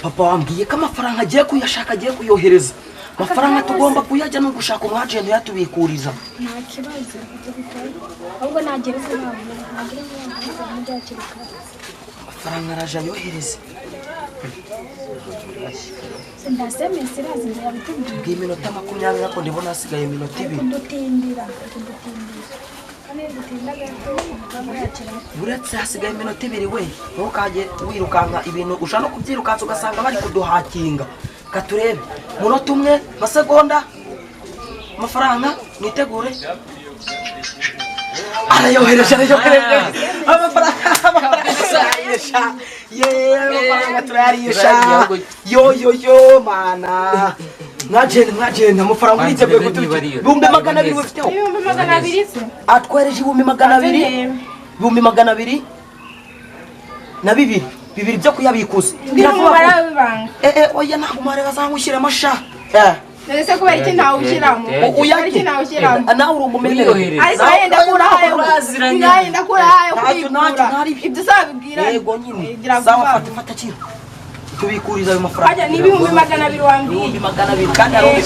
papa wambwiye ko amafaranga agiye kuyashaka agiye kuyohereza. Amafaranga tugomba kuyajya no gushaka umwagenti yatubikuriza. Nta kibazo ahubwo nagereza ntabwo nagereza amafaranga araje yohereza. Sindaseme sirazi ndabitubwiye. Bw'iminota 20 ariko ndibona hasigaye iminota 2. Ndutindira. Buretse hasigaye iminota 2 we. Ntukajye wirukanka ibintu ushaka no kubyirukanza ugasanga bari kuduhakinga. Katurebe. Munota umwe masegonda. Amafaranga nitegure. Arayohereje. Amafaranga turayisha. Yo mana. Mwagenda amafaranga uriteguye kutubiye. 200 bifiteho. 200 se. Atwereje 200. 200 na bibiri byo kuyabikuza. Oya ntabwo mare bazangushyira amasha. Nese kubera iki ntawe ushyiramo. Uyaki nawe uri umumenere. Ariko yenda kurahayo. Ngayenda kurahayo kwikura. Ibyo sabibwira. Yego nyine. Sawa fata kiro. Tubikuriza ayo mafaranga. Ajya ni 200 wambwiye. 200 kandi ari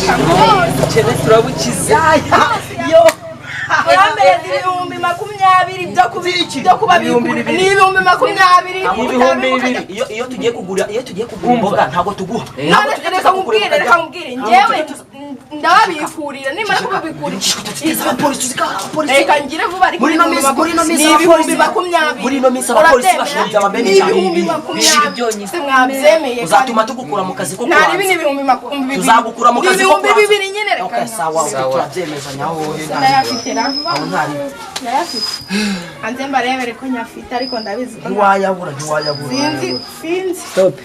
cyene turabukiza. Yo. Urambere 20 byo kuba bibiri. Ni 20. Iyo tugiye kugura imboga ntago tuguha. None reka nkubwire njyewe ndababifurira nimara kubabikurira. Polisi Reka ngire vuba ariko muri no minsi abapolisi bashinja abameni cyane. Se mwabyemeye. Uzatuma tugukura mu kazi ko kwa. Nari bini 20 tuzagukura mu kazi ko kwa. 200 nyine reka. Okay sawa turabyemeza nyaho. Ndayafite ravuba. Ntari. Ndayafite. Anze mbarebere ko nyafite ariko ndabizi ko ntiwayabura. Sinzi. Stop.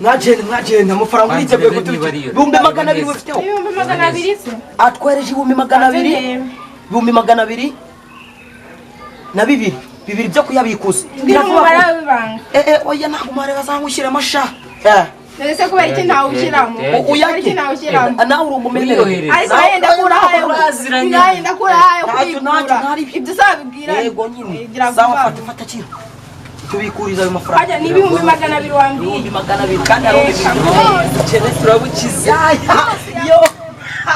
Mwagenda amafaranga uriteguye kutubiye. 200 bifiteho. 200 se. Atwereje 200. 200 na bibiri byo kuyabikuza. Oya ntabwo mare bazangushyira amasha. Nese kubera iki ntawe ushyiramo. Uyaki nawe uri umumenere. Ariko yenda kurahayo kwikura. Ibyo sabibwira. Yego nyine. Sawa fata kiro. Tubikuriza ayo mafaranga. Ajya ni 200 wambwiye. 200 kandi ari cyene turabukiza. Yo.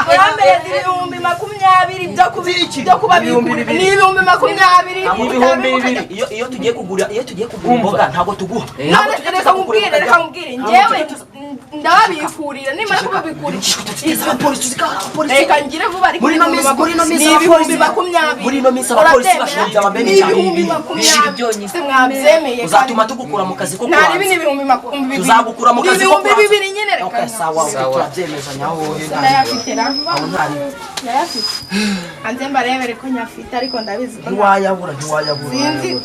Urambere 20 byo kuba bibiri. Ni 20. Iyo tugiye kugura imboga ntago tuguha. None reka nkubwire njyewe ndababifurira nimara kubabikurira. Reka ngire vuba ariko muri no minsi abapolisi bashinja abameni cyane. Se mwabyemeye. Uzatuma tugukura mu kazi ko kwa. Nari bini 20. Tuzagukura mu kazi ko kwa. 200 nyine reka. Okay sawa turabyemeza nyaho. Ndayafite ravuba. Ndayafite. Anze mbarebere ko nyafite ariko ndabizi ko ntiwayabura. Sinzi.